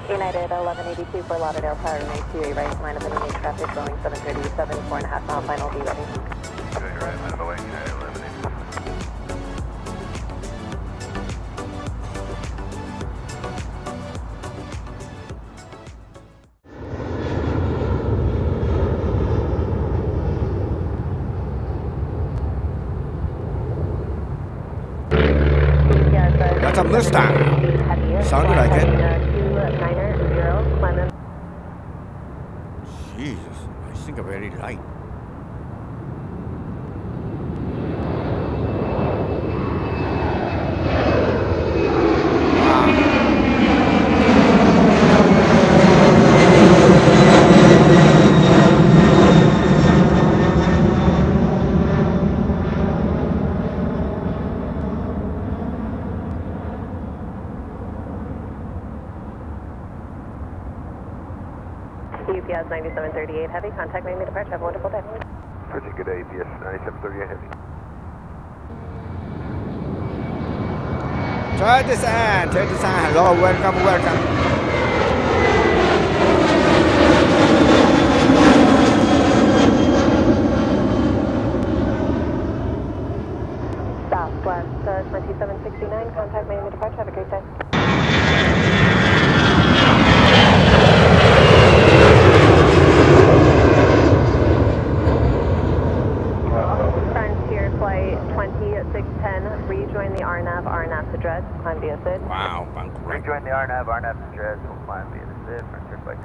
United 1182 for Lauderdale Tower, remain QA right, line up enemy traffic, Boeing 737, 4.5 mile final, be ready. QA right, by the way, United 1182. That's a Mustang. Sounded like it. 290, climb in. Jesus, I think I'm very light. UPS 9738 heavy, contact Miami departure, have a wonderful day. Pretty good day, UPS 9738 heavy. Turn this on, hello, welcome. Southwest 2769, contact Miami departure, have a great day. Frontier flight 2610, rejoin the RNAV to Dread, climb via SID. Wow, I'm great. Rejoin the RNAV to Dread, we'll climb via the SID, Frontier flight.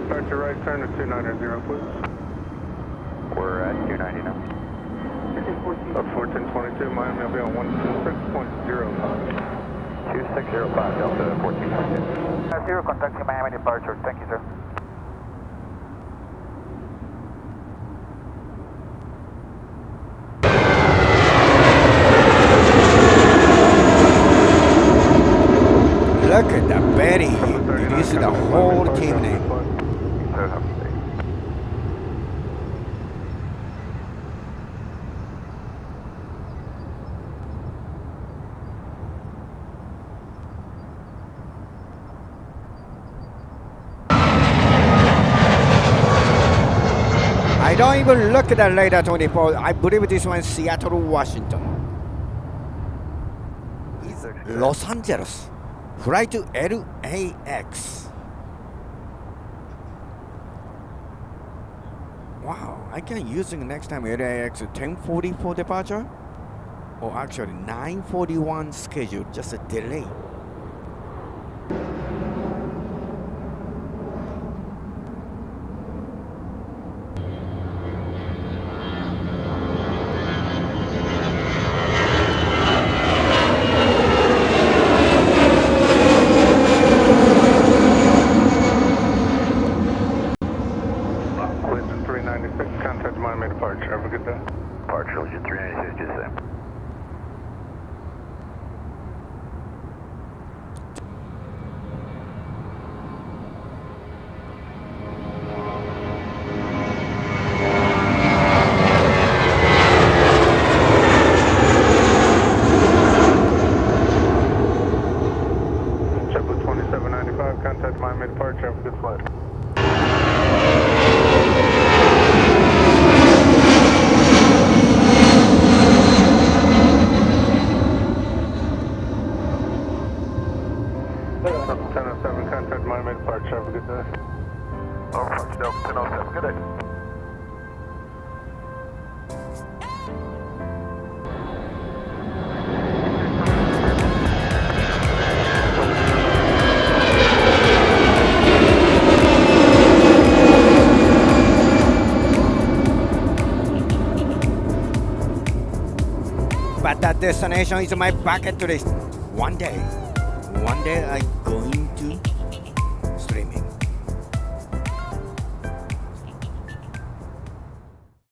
Start your right turn to 290, please. We're at 290 now. 1422, Miami will be on 126.05. 2605, Delta 1422. 0, contacting Miami departure. Thank you, sir. Look at the Betty. This is the whole team name. I don't even look at that radar 24. I believe this one is Seattle, Washington. Los Angeles. Fly to LAX. Wow, I can use it next time LAX 10:40 for departure. Or actually 9:41 schedule, just a delay. Contact Miami departure. Have a good day. Departure, was your 396, just say. JetBlue 2795, contact Miami departure. Have a good flight. Contact Miami departure. Have a good day. Delta 1007, good day. but that destination is my bucket list. One day I